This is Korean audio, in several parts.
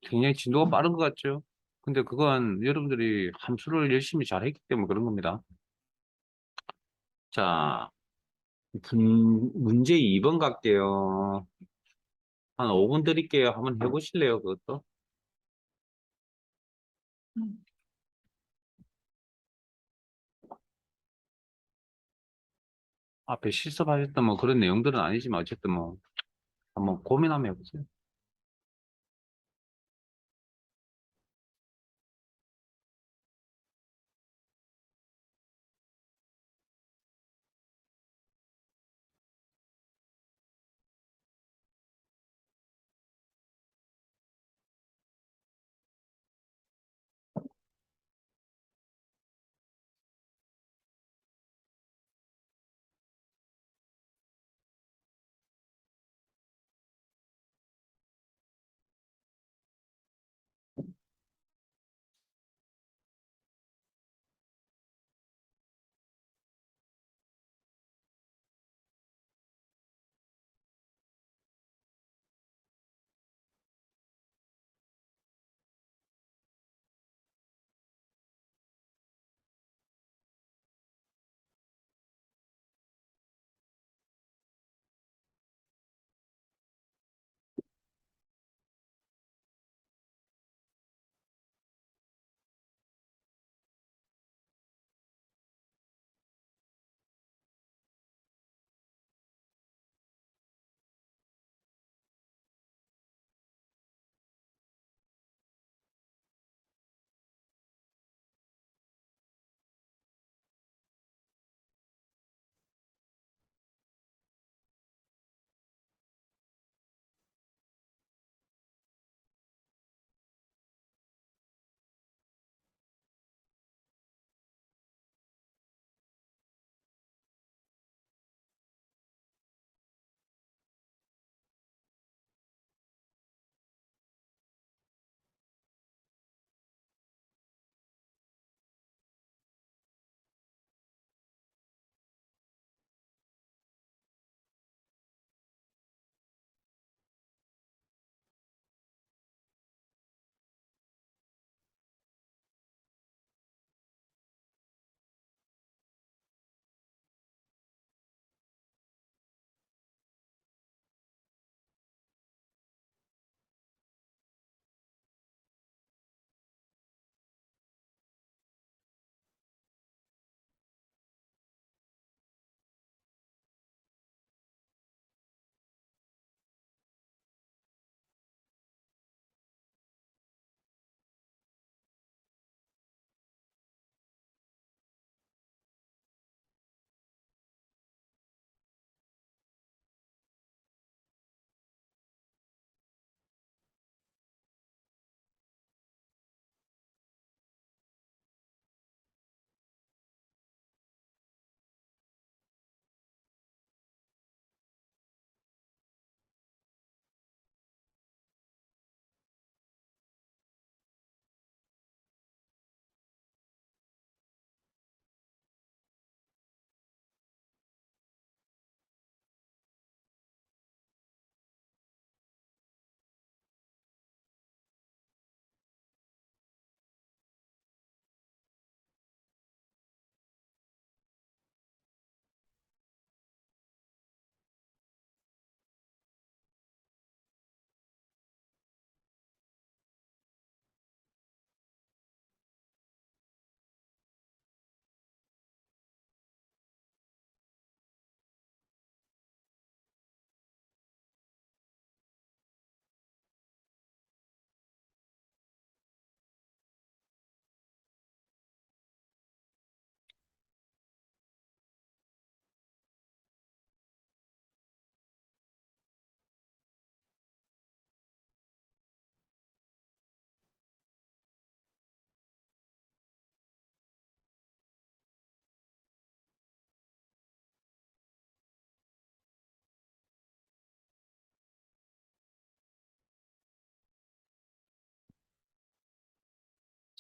굉장히 진도가 빠른 것 같죠? 근데 그건 여러분들이 함수를 열심히 잘 했기 때문에 그런 겁니다. 자, 문제 2번 갈게요. 한 5분 드릴게요. 한번 해보실래요, 그것도? 음. 앞에 실습하셨던 뭐 그런 내용들은 아니지만 어쨌든 뭐 한번 고민 한번 해보세요.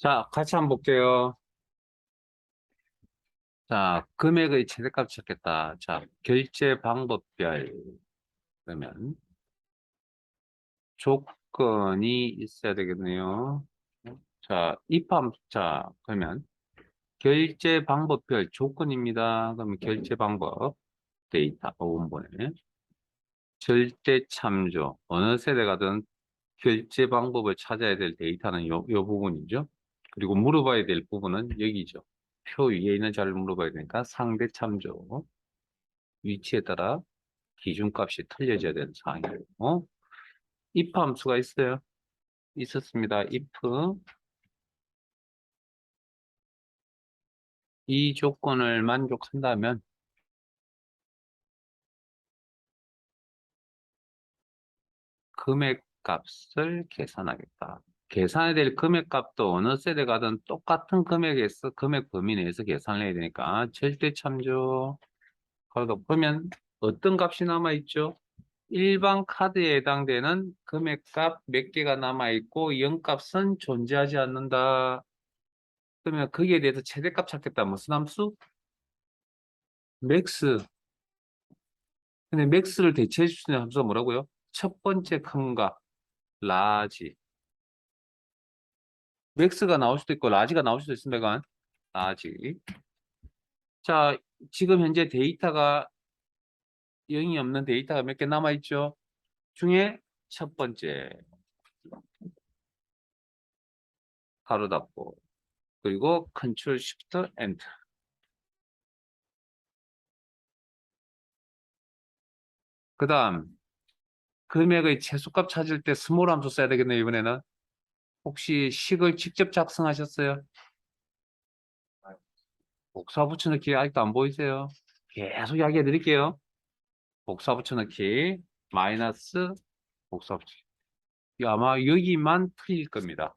자, 같이 한번 볼게요. 자, 금액의 최대값 찾겠다. 자, 결제 방법별. 그러면 조건이 있어야 되겠네요. 자, 자, 그러면 결제 방법별 조건입니다. 그러면 결제 방법 데이터 원본에 절대 참조 어느 세대가든 결제 방법을 찾아야 될 데이터는 요 부분이죠. 그리고 물어봐야 될 부분은 여기죠. 표 위에 있는 자를 물어봐야 되니까 상대 참조 위치에 따라 기준값이 틀려져야 되는 상황이에요. if 함수가 있어요. 있었습니다. if 이 조건을 만족한다면 금액값을 계산하겠다. 계산해야 될 금액값도 어느 세대 가든 똑같은 금액에서 금액 범위 내에서 계산을 해야 되니까 절대 참조. 그러다 보면 어떤 값이 남아있죠? 일반 카드에 해당되는 금액값 몇 개가 남아있고 0값은 존재하지 않는다. 그러면 거기에 대해서 최대값 찾겠다. 무슨 함수? 맥스. 근데 맥스를 대체해 줄 수 있는 함수가 뭐라고요? 첫 번째 큰 값, 라지. 맥스가 나올 수도 있고 라지가 나올 수도 있습니다. 라지. 자, 지금 현재 데이터가 0이 없는 데이터가 몇 개 남아있죠? 중에 첫 번째 가로 닫고 그리고 컨트롤 쉬프트 엔터. 그 다음 금액의 최소값 찾을 때 스몰 함수 써야 되겠네요. 이번에는 혹시 식을 직접 작성하셨어요? 복사 붙여넣기 아직도 안 보이세요? 계속 이야기해 드릴게요. 복사 붙여넣기 마이너스 복사 붙여넣기. 아마 여기만 틀릴 겁니다.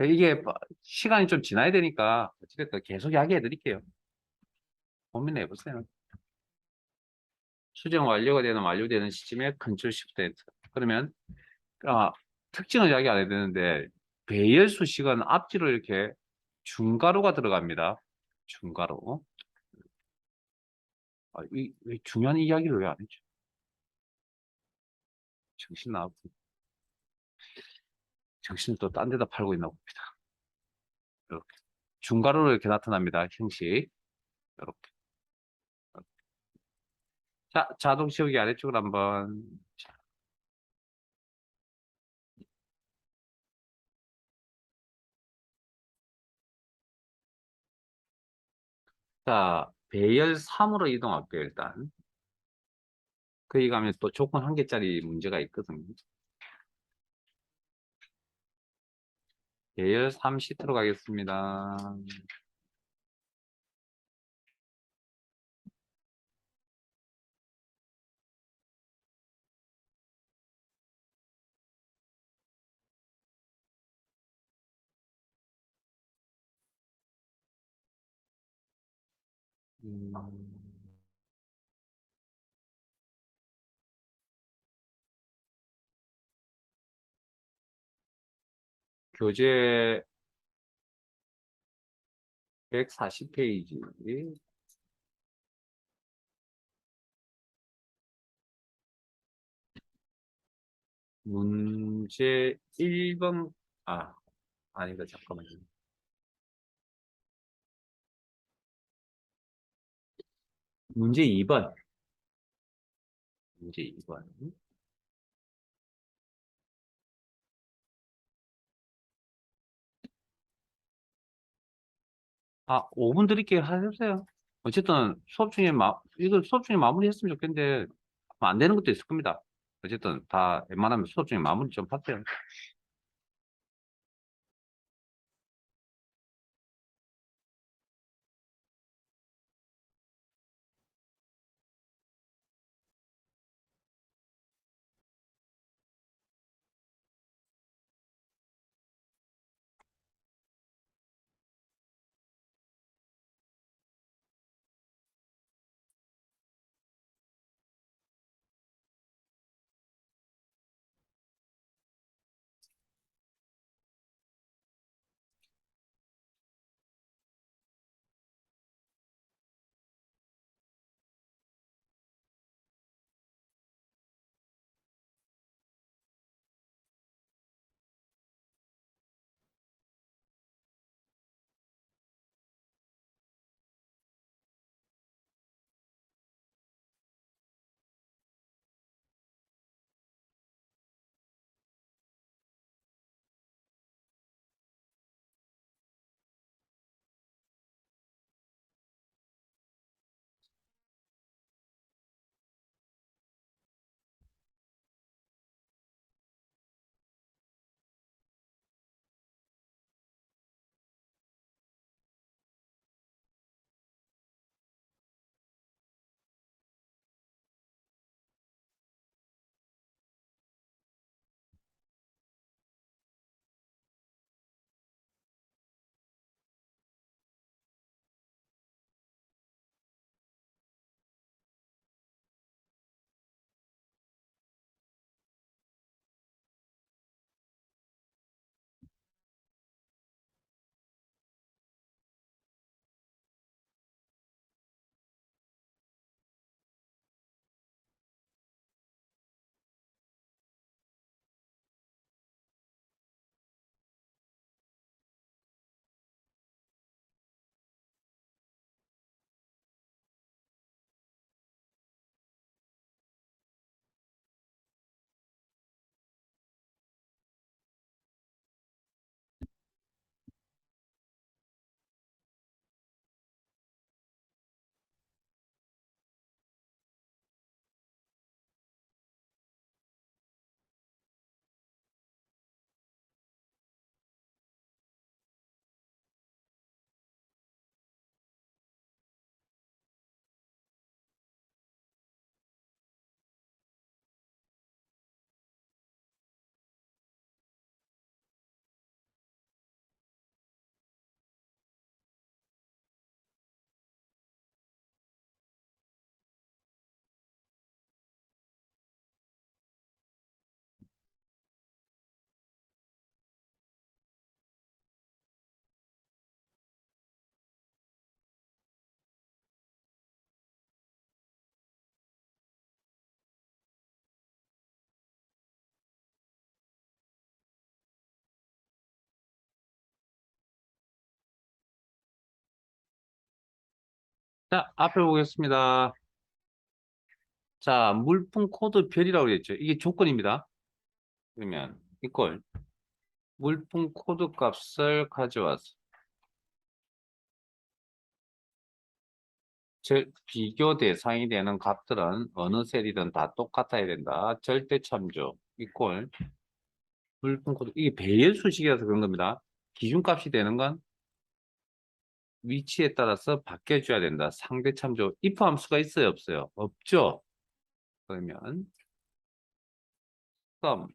이게 시간이 좀 지나야 되니까 어찌됐든 계속 이야기해 드릴게요. 고민해 보세요. 수정 완료가 되는 완료되는 시점에 컨트롤 시프트 엔터. 그러면 아, 특징을 이야기 안 해야 되는데 배열수 식은 앞뒤로 이렇게 중괄호가 들어갑니다. 중괄호. 왜 중요한 이야기를 왜 안 했죠? 정신 나고 정신을 또 딴 데다 팔고 있나 봅니다. 이렇게 중괄호로 이렇게 나타납니다. 형식. 이렇게. 자, 자동 채우기 아래쪽으로 한번. 자, 배열 3으로 이동할게요, 일단. 거기 가면 또 조건 한 개짜리 문제가 있거든요. 배열 3 시트로 가겠습니다. 음, 교재 140페이지. 문제 1번, 아니다, 잠깐만요. 문제 2번. 문제 2번. 5분 드릴게요. 하세요. 어쨌든 이거 수업 중에 마무리했으면 좋겠는데, 안 되는 것도 있을 겁니다. 어쨌든 다 웬만하면 수업 중에 마무리 좀 하세요. 자, 앞에 보겠습니다. 자, 물품 코드 별이라고 그랬죠. 이게 조건입니다. 그러면 이걸 물품 코드 값을 가져와서 비교 대상이 되는 값들은 어느 셀이든 다 똑같아야 된다. 절대 참조 이꼴 물품 코드 이게 배열 수식이라서 그런 겁니다. 기준값이 되는 건 위치에 따라서 바뀌어줘야 된다. 상대 참조 if 함수가 있어요, 없어요? 없죠. 그러면 sum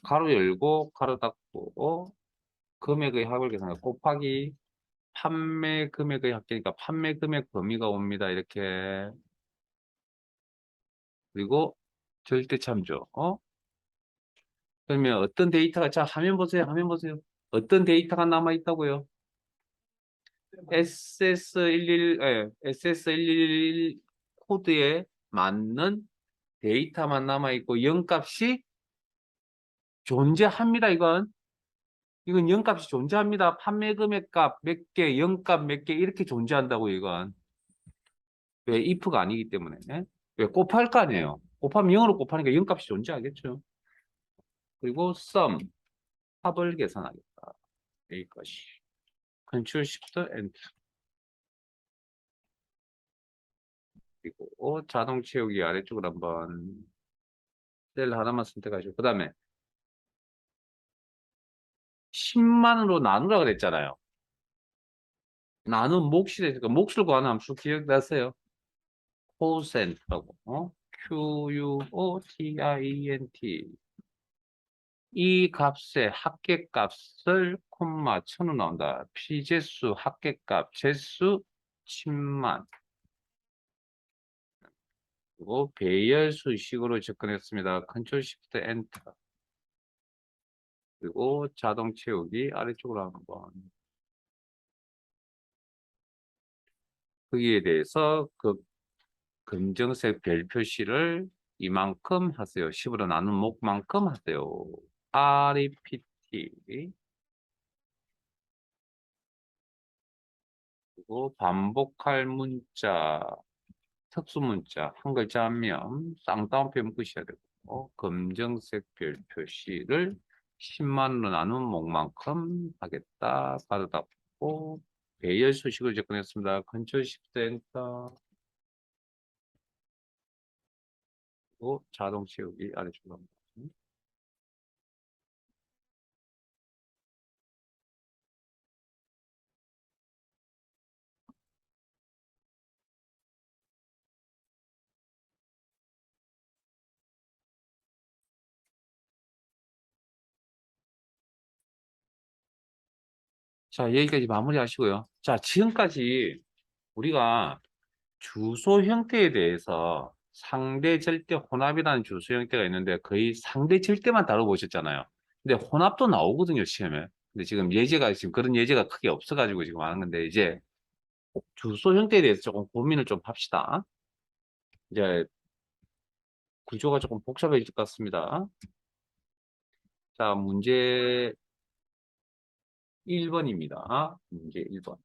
가로 열고 가로 닫고 금액의 합을 계산해 곱하기 판매 금액의 합계니까 판매 금액 범위가 옵니다. 이렇게 그리고 절대 참조 그러면 어떤 데이터가 자 화면 보세요. 화면 보세요. 어떤 데이터가 남아 있다고요? SS111 코드에 맞는 데이터만 남아 있고 0값이 존재합니다. 이건 0값이 존재합니다. 판매 금액값 몇 개, 0값 몇 개 이렇게 존재한다고 이건. 왜 if가 아니기 때문에. 왜 곱할 거 아니에요. 곱하면 0으로 곱하니까 0값이 존재하겠죠. 그리고 sum 합을 계산하겠다. 여기까지. Ctrl Shift Enter. 그리고 자동 채우기 아래쪽으로 한번 셀 하나만 선택하시고 그 다음에 10만으로 나누라 그랬잖아요. 나눈 몫이 되니까 몫을 구하는 함수 기억나세요? quotient라고 quotient 이 값의 합계값을 콤마 천으로 나온다. 피재수 합계값 재수 10만 그리고 배열수식으로 접근했습니다. Ctrl Shift Enter 그리고 자동 채우기 아래쪽으로 한번 거기에 대해서 그 검정색 별 표시를 이만큼 하세요. 10으로 나눈 목만큼 하세요. rept 그리고 반복할 문자 특수 문자 한 글자 하면 쌍따옴표 묶으셔야 되고 검정색 별 표시를 10만으로 나눈 목만큼 하겠다. 바로 닫고 배열 수식을 접근했습니다. Ctrl Shift Enter 그리고 자동 채우기 아래쪽으로 합니다. 자, 여기까지 마무리하시고요. 자, 지금까지 우리가 주소 형태에 대해서 상대 절대 혼합이라는 주소 형태가 있는데 거의 상대 절대만 다뤄보셨잖아요. 근데 혼합도 나오거든요, 시험에. 근데 지금 그런 예제가 크게 없어가지고 지금 하는 건데 이제 주소 형태에 대해서 조금 고민을 좀 합시다. 이제 구조가 조금 복잡해질 것 같습니다. 자, 문제 1번입니다. 문제 1번.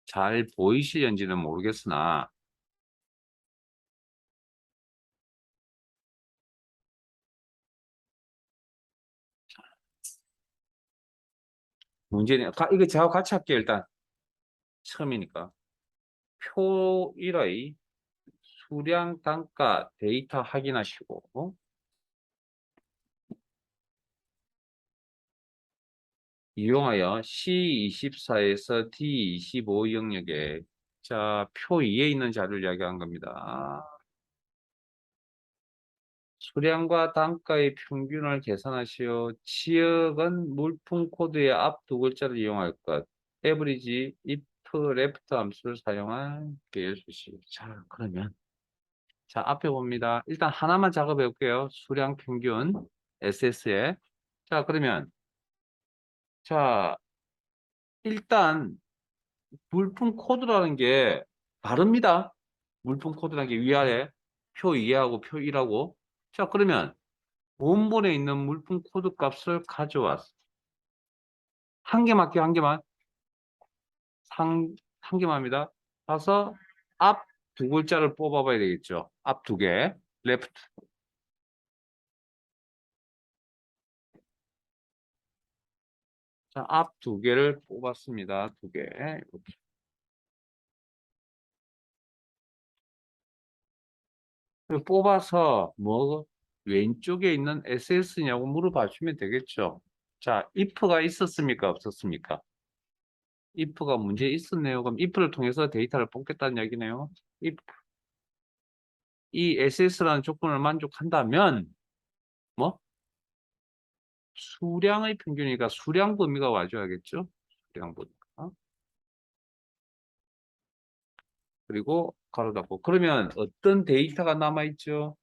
잘 보이실는지는 모르겠으나 문제는 이거 저하고 같이 할게요. 일단 처음이니까 표 1의 수량 단가 데이터 확인하시고 이용하여 C24에서 D25 영역에 자, 표 2에 있는 자료를 이야기한 겁니다. 수량과 단가의 평균을 계산하시오. 지역은 물품 코드의 앞 두 글자를 이용할 것. average, if, left 함수를 사용한 계열 수식. 자, 그러면 자, 앞에 봅니다. 일단 하나만 작업해 볼게요. 수량 평균 SS에. 자, 그러면 자, 일단 물품 코드라는 게 다릅니다. 물품 코드라는 게 위아래 표 2하고 표 1하고. 자, 그러면 원본에 있는 물품 코드 값을 가져왔어. 한 개만 할게요, 한 개만. 한 개만 합니다. 가서 앞 두 글자를 뽑아봐야 되겠죠. 앞 두 개. left. 자, 앞 두 개를 뽑았습니다. 두 개. 이렇게. 뽑아서 뭐 왼쪽에 있는 SS냐고 물어봐 주면 되겠죠. 자, if가 있었습니까? 없었습니까? if가 문제 있었네요. 그럼 if를 통해서 데이터를 뽑겠다는 얘기네요. if 이 SS라는 조건을 만족한다면 뭐 수량의 평균이니까 수량 범위가 와줘야겠죠. 수량 범위가. 그리고 가로 닫고. 그러면 어떤 데이터가 남아있죠?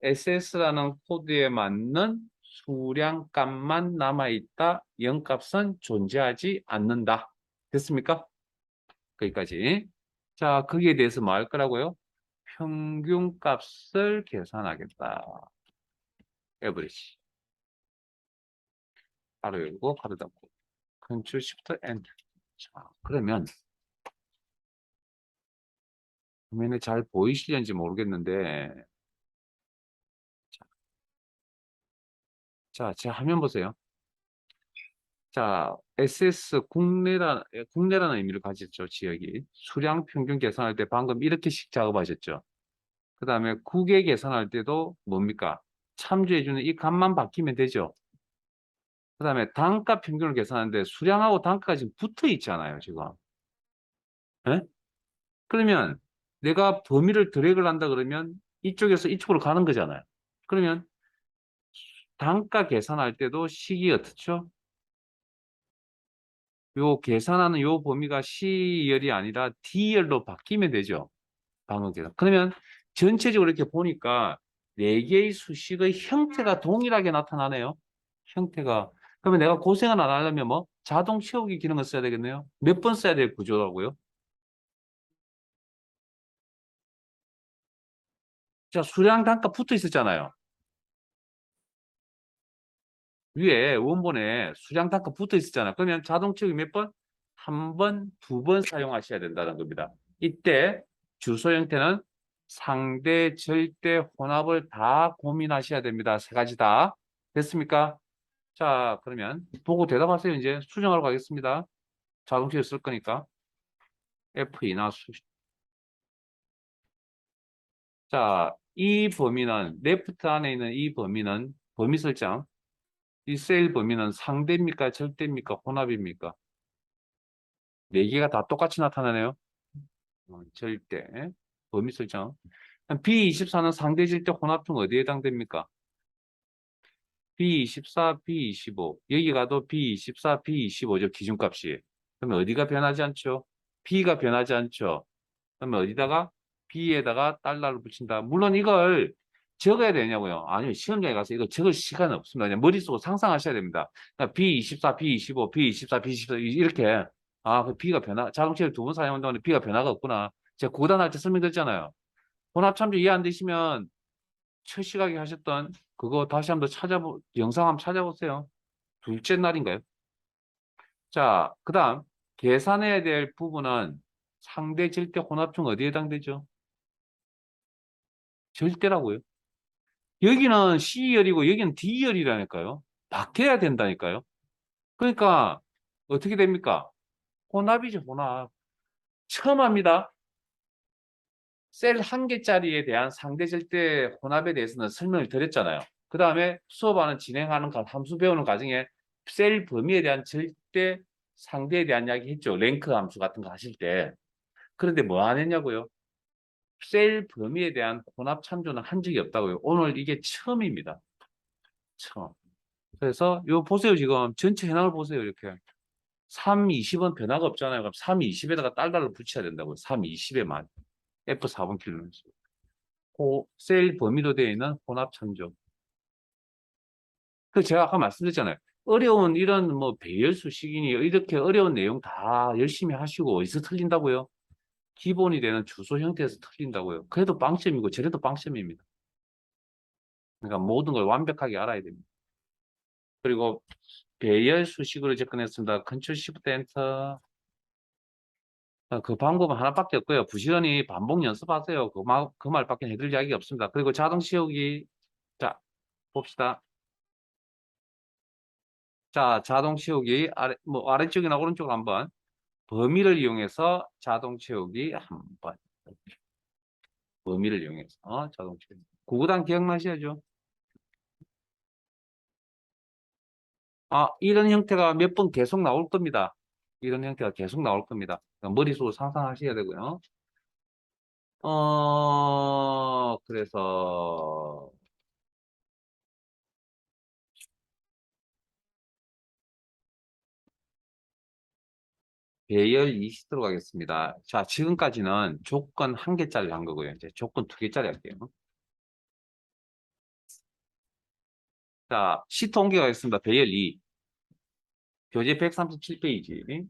SS라는 코드에 맞는 수량 값만 남아있다. 0값은 존재하지 않는다. 됐습니까? 거기까지. 자, 거기에 대해서 뭐 할 거라고요? 평균 값을 계산하겠다. 에버리지. 바로 열고 가로 닫고. 컨트롤 시프트 엔터. 자, 그러면 화면에 잘 보이시는지 모르겠는데 자, 제 화면 보세요. 자, SS 국내라는 의미를 가졌죠, 지역이. 수량 평균 계산할 때 방금 이렇게씩 작업하셨죠. 그 다음에 국외 계산할 때도 뭡니까? 참조해주는 이 값만 바뀌면 되죠. 그 다음에 단가 평균을 계산하는데 수량하고 단가가 지금 붙어 있잖아요, 지금. 예? 그러면 내가 범위를 드래그를 한다 그러면 이쪽에서 이쪽으로 가는 거잖아요. 그러면 단가 계산할 때도 식이 어떻죠? 요 계산하는 요 범위가 C열이 아니라 D열로 바뀌면 되죠. 방금 계산. 그러면 전체적으로 이렇게 보니까 네 개의 수식의 형태가 동일하게 나타나네요. 형태가. 그러면 내가 고생을 안 하려면 뭐 자동 채우기 기능을 써야 되겠네요. 몇 번 써야 될 구조라고요? 자, 수량 단가 붙어 있었잖아요. 위에 원본에 수량 단가 붙어 있었잖아요. 그러면 자동 채우기 몇 번? 한 번, 두 번 사용하셔야 된다는 겁니다. 이때 주소 형태는 상대, 절대, 혼합을 다 고민하셔야 됩니다. 세 가지 다. 됐습니까? 자, 그러면 보고 대답하세요. 이제 수정하러 가겠습니다. 자동식을 쓸 거니까. F2나 자, 이 범위는, 레프트 안에 있는 이 범위는, 범위 설정. 이 셀 범위는 상대입니까? 절대입니까? 혼합입니까? 네 개가 다 똑같이 나타나네요. 절대. 범위 설정. B24는 상대 절대 혼합 중 어디에 해당됩니까? B24, B25. 여기 가도 B24, B25죠. 기준값이. 그러면 어디가 변하지 않죠? B가 변하지 않죠. 그러면 어디다가? B에다가 달러를 붙인다. 물론 이걸 적어야 되냐고요. 아니요. 시험장에 가서 이거 적을 시간은 없습니다. 그냥 머릿속으로 상상하셔야 됩니다. 그러니까 B24, B25, B24, B24 이렇게. 아, 그 B가 자동차를 두 번 사용한다면 B가 변화가 없구나. 제가 고단할 때 설명드렸잖아요. 혼합참조 이해 안 되시면 첫 시각에 하셨던 그거 다시 한번 영상 한번 찾아보세요. 둘째 날인가요? 자, 그 다음, 계산해야 될 부분은 상대 절대 혼합 중 어디에 해당되죠? 절대라고요. 여기는 C열이고 여기는 D열이라니까요. 바뀌어야 된다니까요. 그러니까 어떻게 됩니까? 혼합이죠, 혼합. 처음 합니다. 셀 한 개짜리에 대한 상대 절대 혼합에 대해서는 설명을 드렸잖아요. 그 다음에 수업하는 진행하는 함수 배우는 과정에 셀 범위에 대한 절대 상대에 대한 이야기 했죠. 랭크 함수 같은 거 하실 때. 그런데 뭐 안 했냐고요? 셀 범위에 대한 혼합 참조는 한 적이 없다고요. 오늘 이게 처음입니다. 처음. 그래서 요 보세요. 지금 전체 현황을 보세요. 이렇게. 3, 20은 변화가 없잖아요. 그럼 3, 20에다가 달러를 붙여야 된다고요. 3, 20에만. F4번 킬로면서. 셀 범위로 되어 있는 혼합 참조. 그 제가 아까 말씀드렸잖아요. 어려운 이런 뭐 배열수 식이니 이렇게 어려운 내용 다 열심히 하시고 어디서 틀린다고요? 기본이 되는 주소 형태에서 틀린다고요. 그래도 빵점이고 저래도 빵점입니다. 그러니까 모든 걸 완벽하게 알아야 됩니다. 그리고 배열 수식으로 접근했습니다. 컨트롤 시프트 엔터. 그 방법은 하나밖에 없고요. 부지런히 반복 연습하세요. 그 말밖에 해드릴 이야기가 없습니다. 그리고 자동 채우기. 자, 봅시다. 자, 자동 채우기. 아래쪽이나 오른쪽으로 한번. 범위를 이용해서 자동 채우기 한번. 범위를 이용해서 자동 채우기. 구구단 기억나셔야죠. 이런 형태가 몇 번 계속 나올 겁니다. 이런 형태가 계속 나올 겁니다. 머릿속으로 상상하셔야 되고요. 그래서 배열 20도록 하겠습니다. 자, 지금까지는 조건 한 개짜리 한 거고요. 이제 조건 두 개짜리 할게요. 자, 시트 옮겨가겠습니다. 배열 2. 교재 137페이지.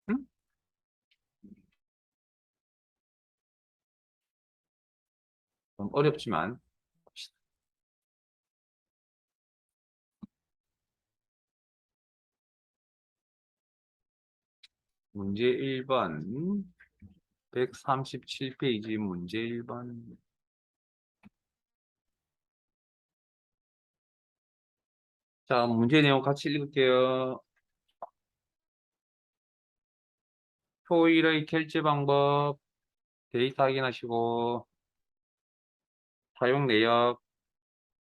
음? 좀 어렵지만 봅시다. 문제 1번 137페이지 문제 1번. 자, 문제 내용 같이 읽을게요. 토일의 결제 방법 데이터 확인하시고 사용 내역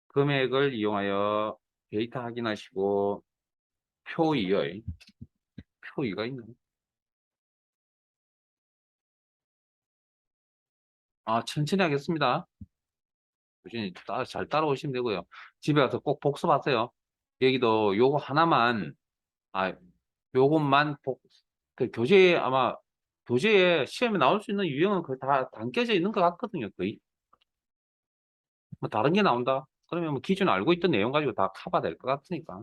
금액을 이용하여 데이터 확인하시고 표2의 표2가 있나요? 천천히 하겠습니다. 꾸준히 잘 따라오시면 되고요. 집에 가서 꼭 복습하세요. 여기도 요거 하나만, 아, 요것만 교재에 아마, 교재에 시험에 나올 수 있는 유형은 거의 다 담겨져 있는 것 같거든요. 거의. 뭐 다른 게 나온다? 그러면 뭐 기존에 알고 있던 내용 가지고 다 커버 될 것 같으니까.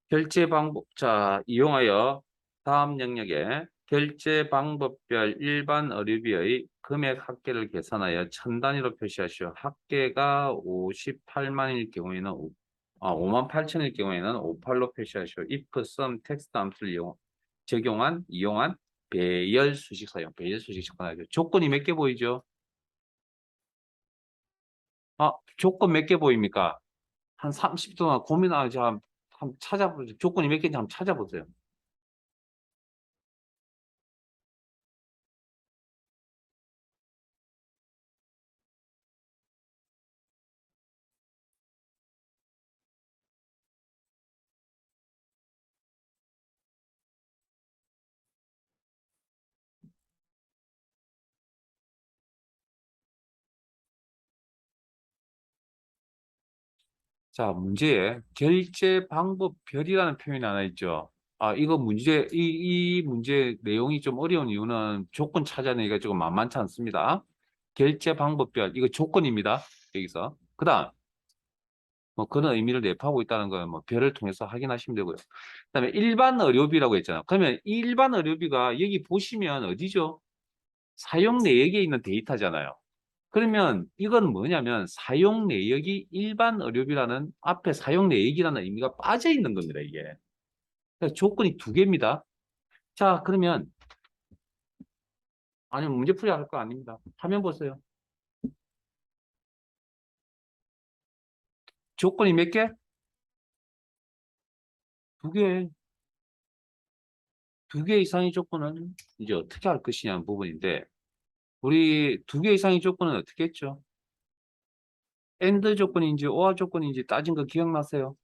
결제 방법, 자, 이용하여 다음 영역에 결제 방법별 일반 의료비의 금액 합계를 계산하여 천 단위로 표시하시오. 합계가 58만일 경우에는 5만 8천일 경우에는 58로 표시하시오. if, sum, 텍스트 함수를 이용한 배열 수식 사용. 배열 수식 접근하죠. 조건이 몇 개 보이죠? 조건 몇 개 보입니까? 한 30분 동안 고민하지 한번 찾아보세요. 조건이 몇 개인지 한번 찾아보세요. 자, 문제에 결제 방법별이라는 표현이 하나 있죠. 이거 이 문제 내용이 좀 어려운 이유는 조건 찾아내기가 조금 만만치 않습니다. 결제 방법별, 이거 조건입니다. 여기서. 그 다음, 뭐 그런 의미를 내포하고 있다는 건 뭐 별을 통해서 확인하시면 되고요. 그 다음에 일반 의료비라고 했잖아요. 그러면 이 일반 의료비가 여기 보시면 어디죠? 사용 내역에 있는 데이터잖아요. 그러면 이건 뭐냐면 사용 내역이 일반 의료비라는 앞에 사용 내역이라는 의미가 빠져 있는 겁니다, 이게. 그래서 조건이 두 개입니다. 자, 그러면 아니면 문제풀이 할 거 아닙니다. 화면 보세요. 조건이 몇 개? 두 개. 두 개 이상의 조건은 이제 어떻게 할 것이냐는 부분인데 우리 두 개 이상의 조건은 어떻게 했죠? AND 조건인지 OR 조건인지 따진 거 기억나세요?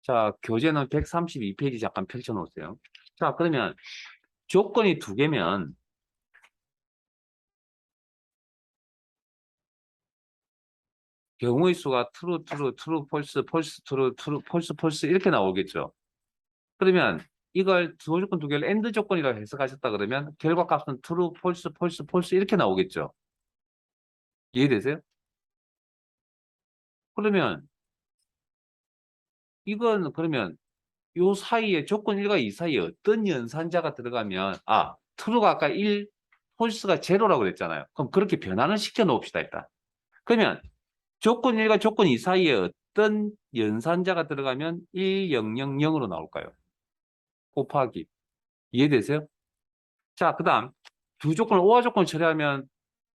자, 교재는 132페이지 잠깐 펼쳐놓으세요. 자, 그러면 조건이 두 개면 경우의 수가 true, true, true, false, false, true, true, false, false 이렇게 나오겠죠. 그러면 이걸 조건 두 개를 AND 조건이라고 해석하셨다 그러면 결과값은 true, false, false, false 이렇게 나오겠죠. 이해되세요? 그러면 이건 그러면 요 사이에 조건 1과 2 사이에 어떤 연산자가 들어가면 true가 아까 1, false가 제로라고 그랬잖아요. 그럼 그렇게 변환을 시켜 놓읍시다 일단. 그러면 조건 1과 조건 2 사이에 어떤 연산자가 들어가면 1, 0, 0, 0으로 나올까요? 곱하기. 이해되세요? 자, 그 다음 두 조건을 오화 조건을 처리하면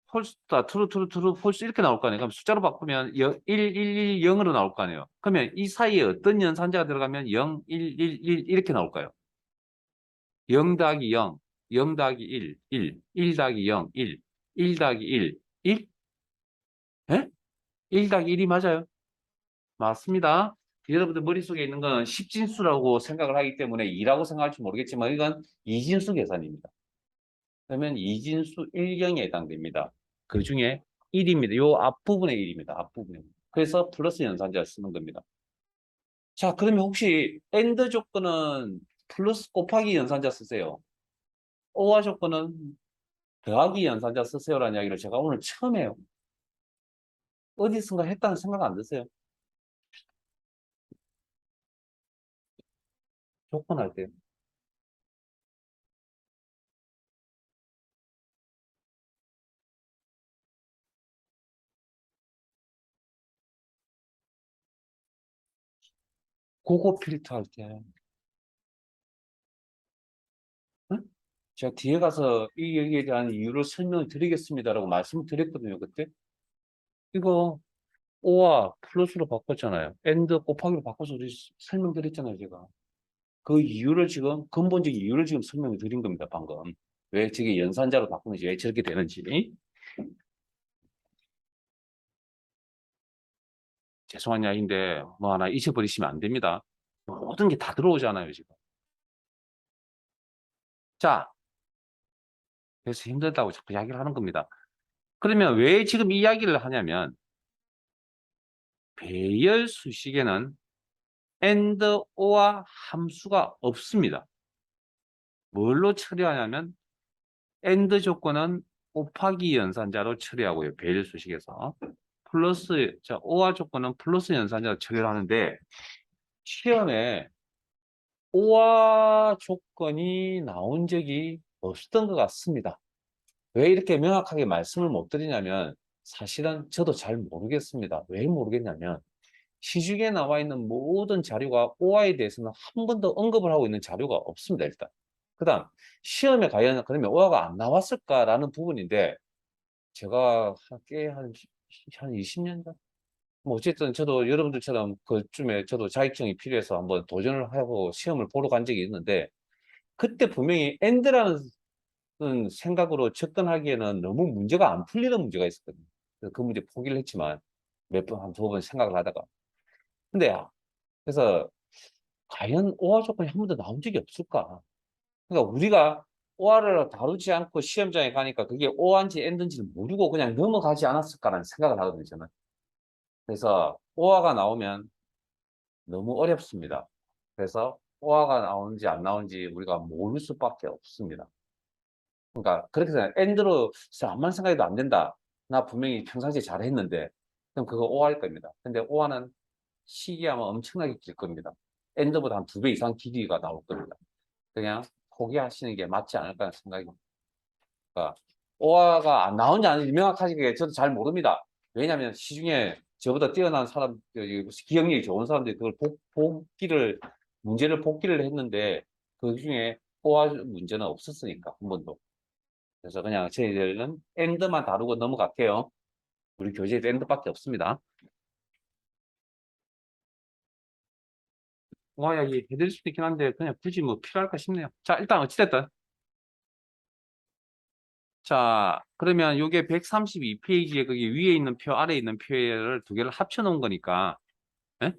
펄스다, 트루, 트루, 트루, 펄스 이렇게 나올 거 아니에요. 그럼 숫자로 바꾸면 1, 1, 1, 0으로 나올 거 아니에요. 그러면 이 사이에 어떤 연산자가 들어가면 0, 1, 1, 1 이렇게 나올까요? 0 더하기 0, 0 더하기 1, 1, 1 더하기 0, 1, 1 더하기 1, 1? 예? 1 더하기 1이 맞아요. 맞습니다. 여러분들 머릿속에 있는 건 10진수라고 생각을 하기 때문에 2라고 생각할지 모르겠지만 이건 이진수 계산입니다. 그러면 이진수 1경에 해당됩니다. 그 중에 1입니다. 요 앞부분에 1입니다. 앞부분에. 그래서 플러스 연산자를 쓰는 겁니다. 자, 그러면 혹시 AND 조건은 플러스 곱하기 연산자 쓰세요. OR 조건은 더하기 연산자 쓰세요라는 이야기를 제가 오늘 처음 해요. 어디선가 했다는 생각 안 드세요? 조건할 때. 그거 필터 할 때. 응? 제가 뒤에 가서 이 얘기에 대한 이유를 설명을 드리겠습니다라고 말씀드렸거든요, 그때. 이거 O와 플러스로 바꿨잖아요. AND 곱하기로 바꿔서 우리 설명드렸잖아요, 제가. 그 이유를 지금, 근본적 이유를 지금 설명을 드린 겁니다, 방금. 왜 저게 연산자로 바꾸는지, 왜 저렇게 되는지. 죄송한 이야기인데, 뭐 하나 잊어버리시면 안 됩니다. 모든 게 다 들어오잖아요, 지금. 자, 그래서 힘들다고 자꾸 이야기를 하는 겁니다. 그러면 왜 지금 이 이야기를 하냐면, 배열 수식에는 and, or와 함수가 없습니다. 뭘로 처리하냐면, and 조건은 곱하기 연산자로 처리하고요. 배열 수식에서. 플러스, 자, OR 조건은 플러스 연산자로 처리를 하는데, 시험에 OR 조건이 나온 적이 없었던 것 같습니다. 왜 이렇게 명확하게 말씀을 못 드리냐면, 사실은 저도 잘 모르겠습니다. 왜 모르겠냐면, 시중에 나와 있는 모든 자료가 OR에 대해서는 한 번도 언급을 하고 있는 자료가 없습니다, 일단. 그 다음, 시험에 과연 그러면 OR가 안 나왔을까라는 부분인데, 제가 한 20년 전? 뭐 어쨌든 저도 여러분들처럼 그쯤에 저도 자격증이 필요해서 한번 도전을 하고 시험을 보러 간 적이 있는데 그때 분명히 엔드라는 생각으로 접근하기에는 너무 문제가 안 풀리는 문제가 있었거든요. 그래서 그 문제 포기를 했지만 몇 번, 한 두 번 생각을 하다가 근데 그래서 과연 오화 조건이 한 번도 나온 적이 없을까? 그러니까 우리가 오화를 다루지 않고 시험장에 가니까 그게 오화인지 엔드인지는 모르고 그냥 넘어가지 않았을까라는 생각을 하거든요, 저는. 그래서 오화가 나오면 너무 어렵습니다. 그래서 오화가 나오는지 안 나오는지 우리가 모를 수밖에 없습니다. 그러니까 그렇게 생각, 엔드로 암만 생각해도 안 된다. 나 분명히 평상시에 잘했는데 그럼 그거 오화일 겁니다. 근데 오화는 시기하면 엄청나게 길 겁니다. 엔드보다 한 2배 이상 길이가 나올 겁니다. 그냥 포기하시는 게 맞지 않을까 하는 생각입니다. 그러니까 오화가 안 나오는지 안 나오는지 명확하게 저도 잘 모릅니다. 왜냐하면 시중에 저보다 뛰어난 사람, 기억력이 좋은 사람들이 그걸 문제를 복기를 했는데 그 중에 오화 문제는 없었으니까 한 번도. 그래서 그냥 저희들은 엔드만 다루고 넘어갈게요. 우리 교재에도 엔드밖에 없습니다. 오화 이야기 해드릴 수도 있긴 한데 그냥 굳이 뭐 필요할까 싶네요. 자, 일단 어찌됐든 자, 그러면 이게 132페이지에 거기 위에 있는 표, 아래에 있는 표를 두 개를 합쳐 놓은 거니까, 예?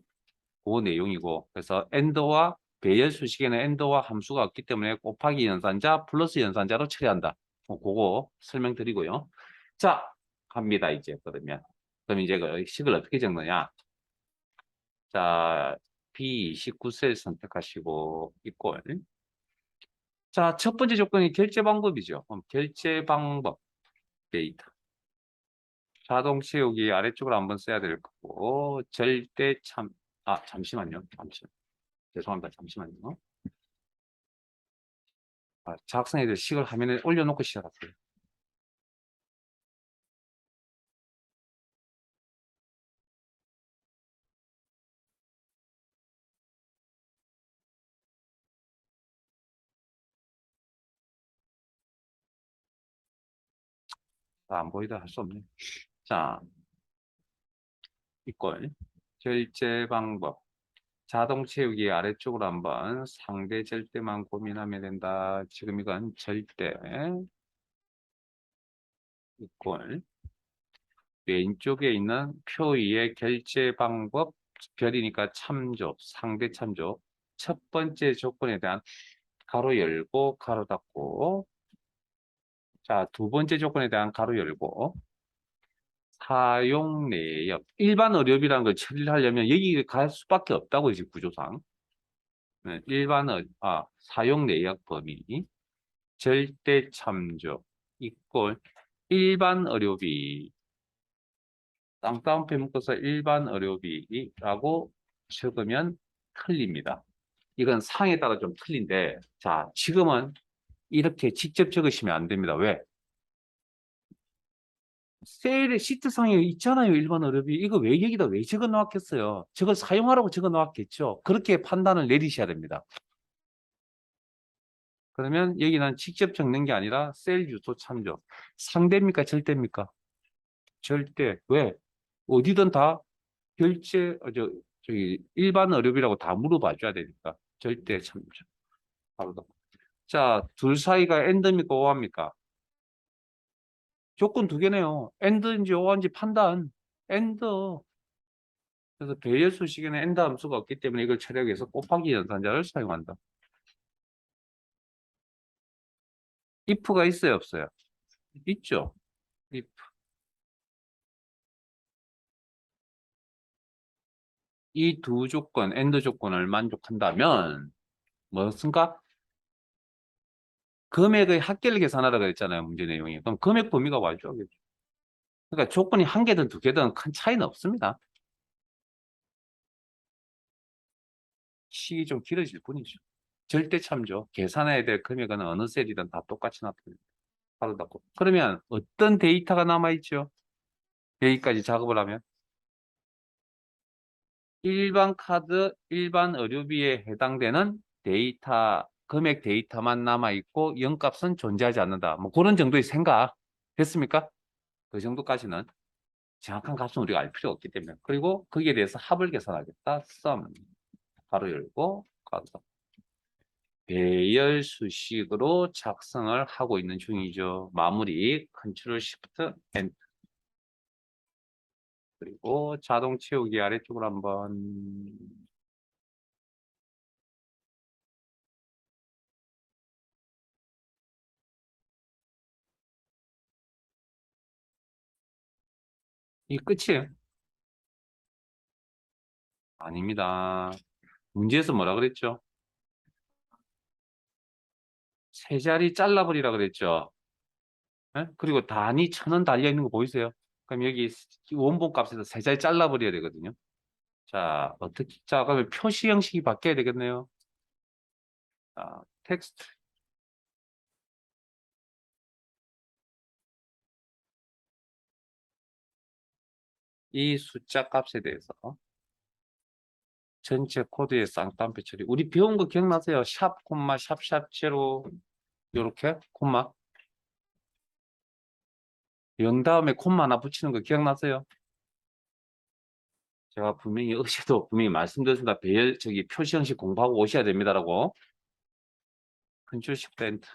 그 내용이고, 그래서 엔더와 배열 수식에는 엔더와 함수가 없기 때문에 곱하기 연산자 플러스 연산자로 처리한다. 그거 설명드리고요. 자, 갑니다, 이제, 그러면. 그럼 이제 그 식을 어떻게 적느냐. 자, B29셀 선택하시고, 있고, 자, 첫 번째 조건이 결제 방법이죠. 그럼 결제 방법, 데이터. 자동 채우기 아래쪽으로 한번 써야 될 거고, 잠시만요. 잠시만. 죄송합니다. 잠시만요. 학생애들 식을 화면에 올려놓고 시작할게요. 안 보이다 할 수 없네. 자, 이걸 결제 방법. 자동 채우기 아래쪽으로 한번 상대 절대만 고민하면 된다. 지금 이건 절대 이걸 왼쪽에 있는 표 위에 결제 방법 별이니까 참조, 상대 참조. 첫 번째 조건에 대한 가로 열고 가로 닫고. 자, 두 번째 조건에 대한 가로 열고 사용 내역. 일반 의료비라는 걸 처리를 하려면 여기 갈 수밖에 없다고 이제 구조상. 네, 사용 내역 범위 절대 참조 이꼴 일반 의료비 땅땅 빼먹어서 일반 의료비라고 적으면 틀립니다. 이건 상에 따라 좀 틀린데 자 지금은 이렇게 직접 적으시면 안 됩니다. 왜? 세일에 시트상에 있잖아요. 일반 의료비. 이거 왜 여기다 왜 적어 놓았겠어요? 저걸 사용하라고 적어 놓았겠죠. 그렇게 판단을 내리셔야 됩니다. 그러면 여기는 직접 적는 게 아니라 셀 주소 참조. 상대입니까? 절대입니까? 절대. 왜? 어디든 다 저기 일반 의료비라고 다 물어봐 줘야 되니까. 절대 참조. 바로 더. 자, 둘 사이가 엔드입니까? 오합니까? 조건 두 개네요. 엔드인지 오한지 판단. 엔드. 그래서 배열 수식에는 엔드 함수가 없기 때문에 이걸 처리하기 위해서 곱하기 연산자를 사용한다. if가 있어요, 없어요? 있죠. if. 이 두 조건, 엔드 조건을 만족한다면 무엇인가? 금액의 합계를 계산하라고 했잖아요, 문제 내용이. 그럼 금액 범위가 와죠. 그러니까 조건이 한 개든 두 개든 큰 차이는 없습니다. 식이 좀 길어질 뿐이죠. 절대 참조. 계산해야 될 금액은 어느 셀이든 다 똑같이 나타납니다. 바로 닫고. 그러면 어떤 데이터가 남아있죠? 여기까지 작업을 하면 일반 카드, 일반 의료비에 해당되는 데이터, 금액 데이터만 남아있고 영값은 존재하지 않는다. 뭐 그런 정도의 생각 됐습니까? 그 정도까지는 정확한 값은 우리가 알 필요 없기 때문에. 그리고 거기에 대해서 합을 계산하겠다. sum. 가로 열고 가로 닫고. 배열 수식으로 작성을 하고 있는 중이죠. 마무리 Ctrl Shift Enter. 그리고 자동 채우기 아래쪽으로 한번 이 끝이에요. 아닙니다. 문제에서 뭐라 그랬죠? 세 자리 잘라버리라 그랬죠. 예? 그리고 단위 1,000원 달려 있는 거 보이세요? 그럼 여기 원본 값에서 세 자리 잘라버려야 되거든요. 자, 그러면 표시 형식이 바뀌어야 되겠네요. 자, 텍스트. 이 숫자 값에 대해서 전체 코드의 쌍따옴표 처리. 우리 배운 거 기억나세요? 샵, 콤마, 샵, 제로. 요렇게, 콤마. 0 다음에 콤마 하나 붙이는 거 기억나세요? 제가 분명히 어제도 분명히 말씀드렸습니다. 표시 형식 공부하고 오셔야 됩니다라고. 컨트롤 시프트 엔터.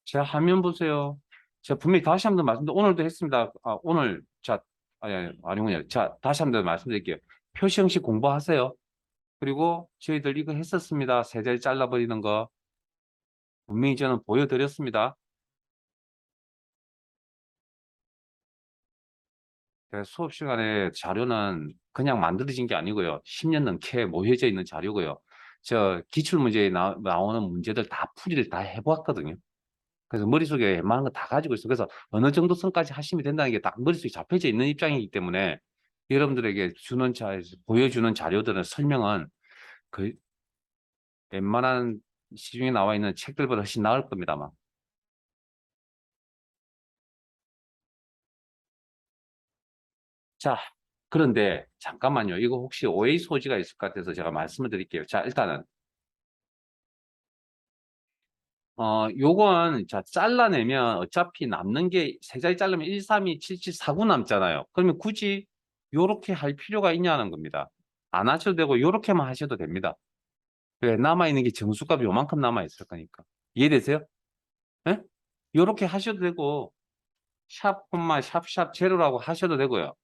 제 화면 보세요. 제가 분명히 다시 한번 말씀드려 오늘도 했습니다. 오늘 아니군요. 자, 다시 한번 말씀드릴게요. 표시 형식 공부하세요. 그리고 저희들 이거 했었습니다. 세 자리 잘라버리는 거 분명히 저는 보여드렸습니다. 수업 시간에 자료는 그냥 만들어진 게 아니고요. 10년 넘게 모여져 있는 자료고요. 저 기출문제에 나오는 문제들 다 풀이를 다 해보았거든요. 그래서 머릿속에 웬만한 거 다 가지고 있어. 그래서 어느 정도 선까지 하시면 된다는 게 딱 머릿속에 잡혀져 있는 입장이기 때문에 여러분들에게 보여주는 자료들은 설명은 그 웬만한 시중에 나와 있는 책들보다 훨씬 나을 겁니다만. 자, 그런데 잠깐만요. 이거 혹시 오해 소지가 있을 것 같아서 제가 말씀을 드릴게요. 자, 일단은 요건 자 잘라내면 어차피 남는 게 세 자리 자르면 1, 3, 2, 7, 7, 4, 9 남잖아요. 그러면 굳이 요렇게 할 필요가 있냐는 겁니다. 안 하셔도 되고 요렇게만 하셔도 됩니다. 왜 남아있는 게 정수값이 요만큼 남아있을 거니까. 이해되세요? 예? 요렇게 하셔도 되고 샵 콤마 샵샵 제로라고 하셔도 되고요.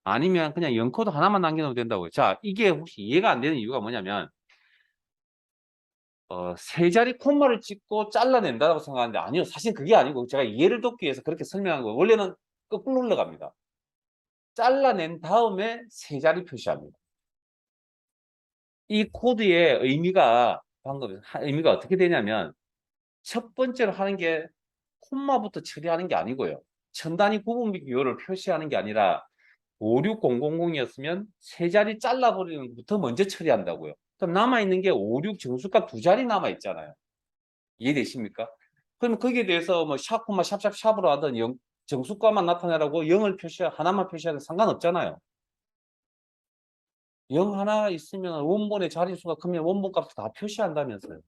아니면 그냥 0코드 하나만 남겨놓으면 된다고요. 자, 이게 혹시 이해가 안 되는 이유가 뭐냐면 세 자리 콤마를 찍고 잘라낸다고 생각하는데 아니요. 사실 그게 아니고 제가 이해를 돕기 위해서 그렇게 설명한 거예요. 원래는 거꾸로 흘러갑니다. 잘라낸 다음에 세 자리 표시합니다. 이 코드의 의미가 방금 의미가 어떻게 되냐면 첫 번째로 하는 게 콤마부터 처리하는 게 아니고요. 천 단위 구분비 기호를 표시하는 게 아니라 56000이었으면 세 자리 잘라버리는 것부터 먼저 처리한다고요. 그럼 남아있는 게 56 정수값 두 자리 남아있잖아요. 이해되십니까? 그러면 거기에 대해서 뭐 샵, 콤마, 샵샵샵으로 하든 정수값만 나타내라고 0을 하나만 표시하든 상관없잖아요. 0 하나 있으면 원본의 자릿수가 크면 원본 값을 다 표시한다면서요.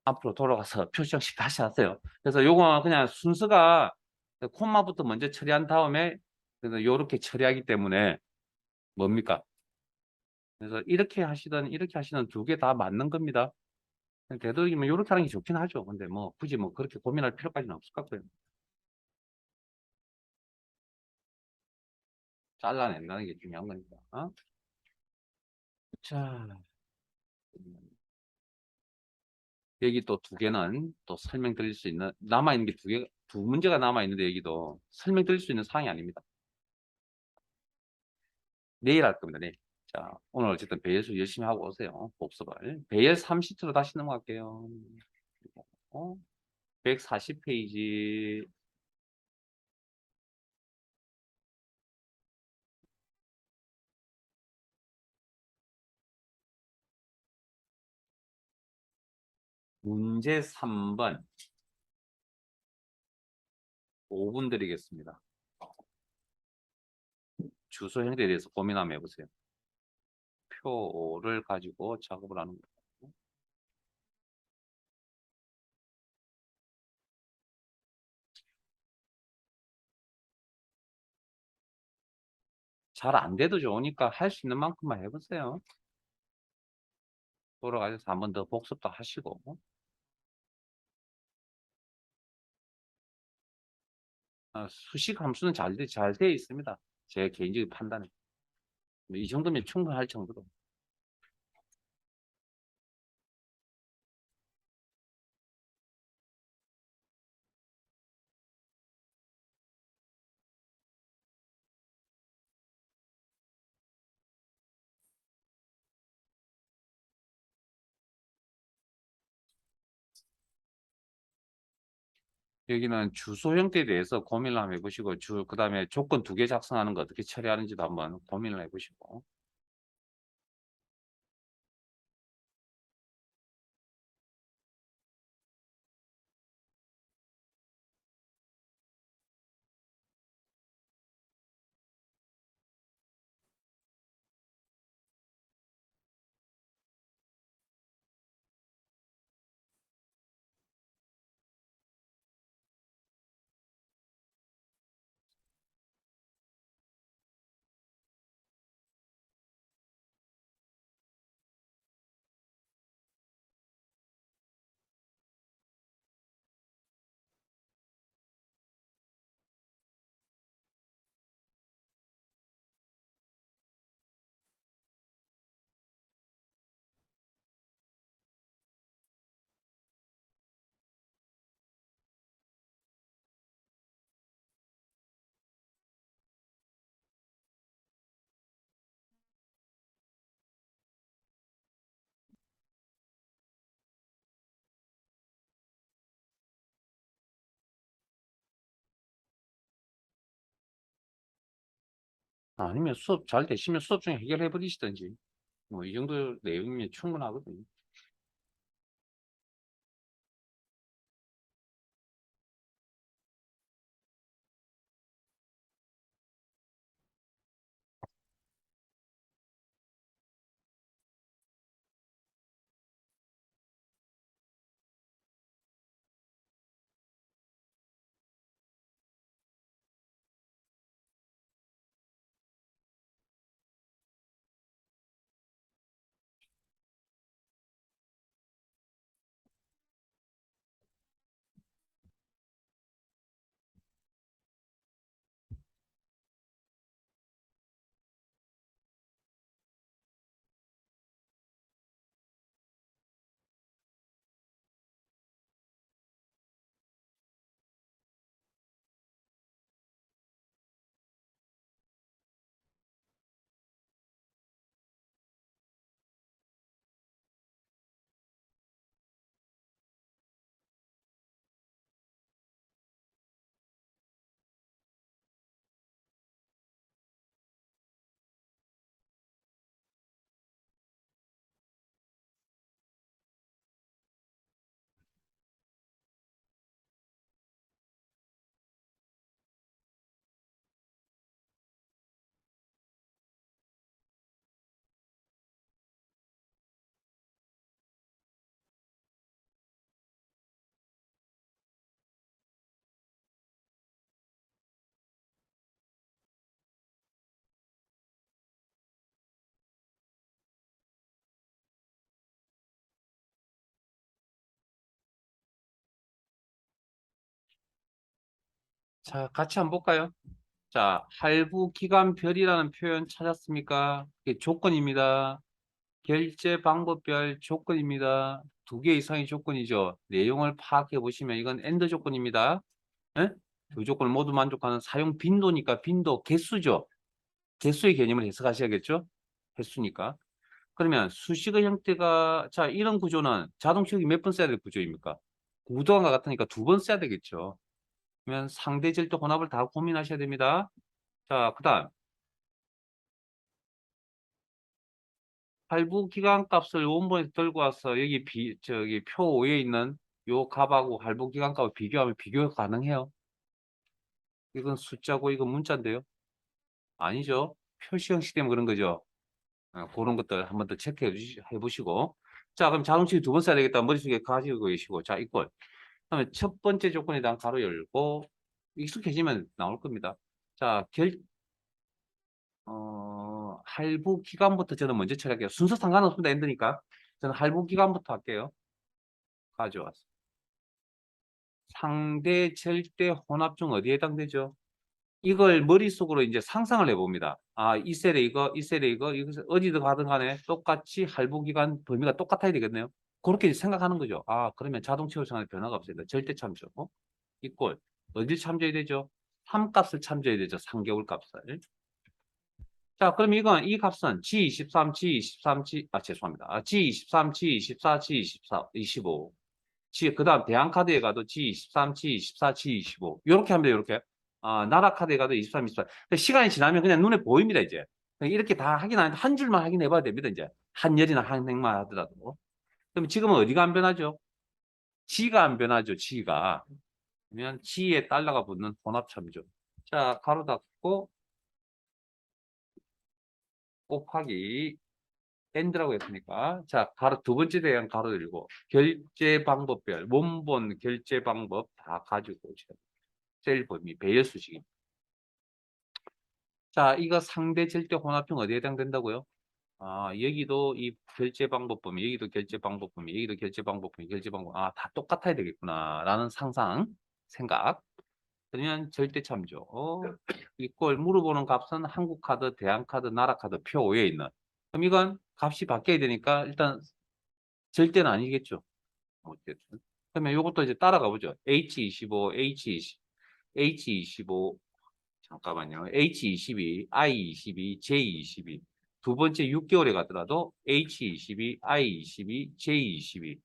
앞으로 돌아가서 표시형식 다시 하세요. 그래서 요거 그냥 순서가 콤마부터 먼저 처리한 다음에 그래서 요렇게 처리하기 때문에 뭡니까? 그래서 이렇게 하시든 이렇게 하시든 두 개 다 맞는 겁니다. 되도록이면 요렇게 하는 게 좋긴 하죠. 근데 뭐 굳이 뭐 그렇게 고민할 필요까지는 없을 것 같고요. 잘라낸다는 게 중요한 거니까. 자, 여기 또 두 개는 또 설명드릴 수 있는, 남아있는 게 두 문제가 남아있는데 여기도 설명드릴 수 있는 사항이 아닙니다. 내일 할 겁니다, 내일. 자, 오늘 어쨌든 배열수 열심히 하고 오세요. 복습을. 배열 3시트로 다시 넘어갈게요. 140페이지. 문제 3번. 5분 드리겠습니다. 주소 형태에 대해서 고민 한번 해보세요. 표를 가지고 작업을 하는 거예요. 잘 안 돼도 좋으니까 할 수 있는 만큼만 해보세요. 돌아가셔서 한 번 더 복습도 하시고. 수식 함수는 잘 되어 있습니다. 제 개인적인 판단에. 이 정도면 충분할 정도로. 여기는 주소 형태에 대해서 고민을 한번 해보시고, 그 다음에 조건 두 개 작성하는 거 어떻게 처리하는지도 한번 고민을 해보시고. 아니면 수업 잘 되시면 수업 중에 해결해 버리시든지. 뭐 이 정도 내용이면 충분하거든요. 자, 같이 한번 볼까요? 자, 할부 기간별이라는 표현 찾았습니까? 이게 조건입니다. 결제 방법별 조건입니다. 두 개 이상의 조건이죠. 내용을 파악해 보시면 이건 엔드 조건입니다. 예? 두 조건을 모두 만족하는 사용 빈도니까 빈도 개수죠. 개수의 개념을 해석하셔야겠죠? 횟수니까. 그러면 수식의 형태가 자 이런 구조는 자동식이 몇 번 써야 될 구조입니까? 구도가 같으니까 두 번 써야 되겠죠. 그러면 상대 절대 혼합을 다 고민하셔야 됩니다. 자, 그다음 할부 기간 값을 원본에서 들고 와서 여기 저기 표 5에 있는 요 값하고 할부 기간 값을 비교하면 비교가 가능해요. 이건 숫자고 이건 문자인데요. 아니죠. 표시 형식 때문에 그런 거죠. 그런 것들 한 번 더 체크해 보시고. 자, 그럼 자동식이 두 번 써야 되겠다. 머릿속에 가지고 계시고. 자, 이걸. 그다음에 첫 번째 조건에 대한 가로 열고 익숙해지면 나올 겁니다. 자, 할부 기간부터 저는 먼저 처리할게요. 순서 상관없습니다. 엔드니까. 저는 할부 기간부터 할게요. 가져왔어. 상대 절대 혼합 중 어디에 해당되죠? 이걸 머릿속으로 이제 상상을 해봅니다. 아, 이 셀에 이거, 이 셀에 이거, 이것을 어디든 가든 간에 똑같이 할부 기간 범위가 똑같아야 되겠네요. 그렇게 생각하는 거죠. 아, 그러면 자동 채울 시간에 변화가 없습니다. 절대 참조. 이꼴. 어딜 참조해야 되죠? 3값을 참조해야 되죠. 3개월 값을. 자, 그럼 이건 이 값은 G23, G23, 죄송합니다. G23, G24, G24, 25. 그 다음 대한카드에 가도 G23, G24, G25. 이렇게 합니다. 이렇게. 나라 카드에 가도 23, 24. 시간이 지나면 그냥 눈에 보입니다. 이제. 이렇게 다 확인 안 해도 한 줄만 확인해 봐야 됩니다. 이제. 한 열이나 한 행만 하더라도. 그럼 지금은 어디가 안 변하죠? G가 안 변하죠. G가. 그러면 G에 달러가 붙는 혼합참조. 자, 가로 닫고 곱하기 엔드라고 했으니까 자 가로 두 번째 대한 가로 열고 결제 방법별 원본 결제 방법 다 가지고 오셔야 돼요. 셀 범위 배열 수식입니다. 자 이거 상대 절대 혼합형 어디에 해당된다고요? 여기도 이 결제 방법 범위 여기도 결제 방법 범위 여기도 결제 방법 범위 결제 방법 다 똑같아야 되겠구나 라는 상상 생각 그러면 절대 참조 이걸 물어보는 값은 한국카드 대한카드 나라카드 표 5에 있는 그럼 이건 값이 바뀌어야 되니까 일단 절대는 아니겠죠. 어쨌든. 그러면 이것도 이제 따라가 보죠. H25, H20, H25, 잠깐만요. H22, I22, J22. 두 번째 6개월에 가더라도 H22, I22, J22.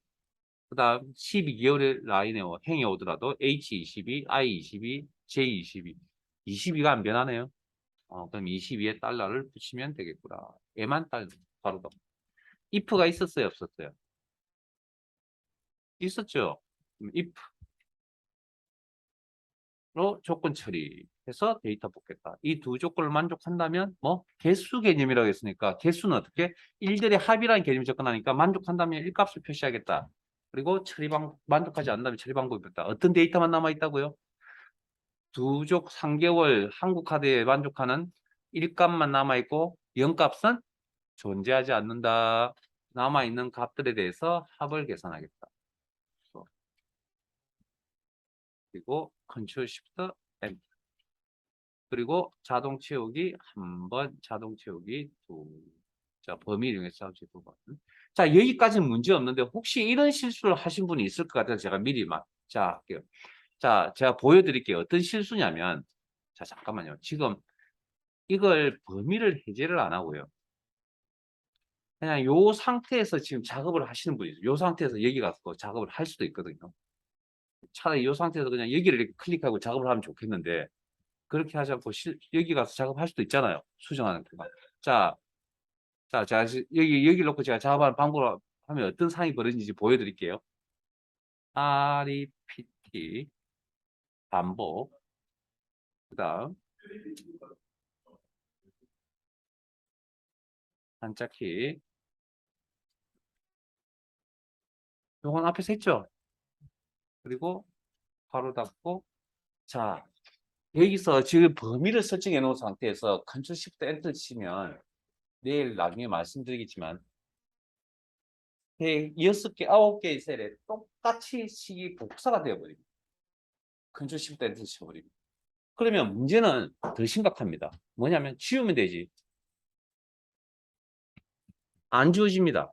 그 다음 12개월의 라인에 행이 오더라도 H22, I22, J22. 22가 안 변하네요. 그럼 22에 달러를 붙이면 되겠구나. 얘만 바로 더. if가 있었어요, 없었어요? 있었죠. if로 조건 처리해서 데이터 뽑겠다. 이 두 조건을 만족한다면 뭐 개수 개념이라고 했으니까 개수는 어떻게? 일들의 합이라는 개념이 접근하니까 만족한다면 1값을 표시하겠다. 그리고 만족하지 않는다면 처리 방법이 없다. 어떤 데이터만 남아 있다고요? 두족 3개월 한국 카드에 만족하는 1값만 남아 있고 0값은 존재하지 않는다. 남아 있는 값들에 대해서 합을 계산하겠다. 그리고 Ctrl Shift M. 그리고 자동 채우기 한 번, 자동 채우기 두. 자, 범위 이용해서 자동 채우기 두 번. 자, 여기까지는 문제 없는데 혹시 이런 실수를 하신 분이 있을 것 같아서 제가 미리 자, 할게요. 자, 제가 보여드릴게요. 어떤 실수냐면, 자, 잠깐만요. 지금 이걸 범위를 해제를 안 하고요. 그냥 요 상태에서 지금 작업을 하시는 분이 있어요. 요 상태에서 여기 가서 작업을 할 수도 있거든요. 차라리 요 상태에서 그냥 여기를 이렇게 클릭하고 작업을 하면 좋겠는데, 그렇게 하지 않고 여기 가서 작업할 수도 있잖아요. 수정하는 동안. 자, 제가 여기 놓고 제가 작업하는 방법을 하면 어떤 상황이 벌어지는지 보여드릴게요. rept 반복. 그 다음 한자키. 요건 앞에서 했죠. 그리고 바로 닫고. 자, 여기서 지금 범위를 설정해 놓은 상태에서 Ctrl Shift Enter 치면 내일 나중에 말씀드리겠지만 6개, 9개의 셀에 똑같이 식이 복사가 되어버립니다. Ctrl Shift Enter 쳐버립니다. 그러면 문제는 더 심각합니다. 뭐냐면 지우면 되지. 안 지워집니다.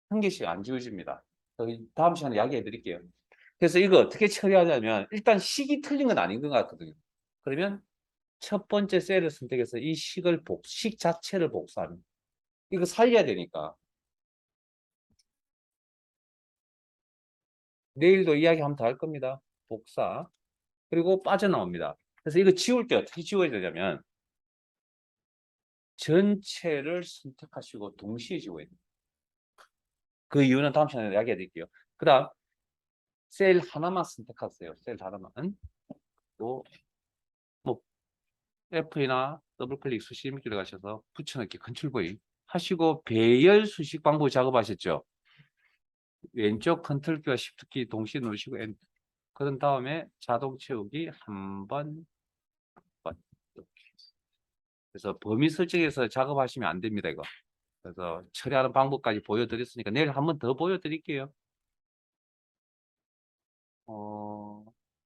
한 개씩 안 지워집니다. 다음 시간에 이야기해 드릴게요. 그래서 이거 어떻게 처리하냐면 일단 식이 틀린 건 아닌 것 같거든요. 그러면 첫 번째 셀을 선택해서 이 식 자체를 복사합니다. 이거 살려야 되니까. 내일도 이야기 한번 더 할 겁니다. 복사. 그리고 빠져나옵니다. 그래서 이거 지울 때 어떻게 지워야 되냐면 전체를 선택하시고 동시에 지워야 됩니다. 그 이유는 다음 시간에 이야기해 드릴게요. 그 다음 셀 하나만 선택하세요. 셀 하나만. 또 뭐 F나 더블클릭 수식 입력기 들어가셔서 붙여넣기 컨트롤 V 하시고 배열 수식 방법 작업하셨죠. 왼쪽 컨트롤 키와 Shift 키 동시에 누르시고 엔터. 그런 다음에 자동 채우기 한 번. 이렇게. 그래서 범위 설정해서 작업하시면 안 됩니다, 이거. 그래서 처리하는 방법까지 보여드렸으니까 내일 한 번 더 보여드릴게요.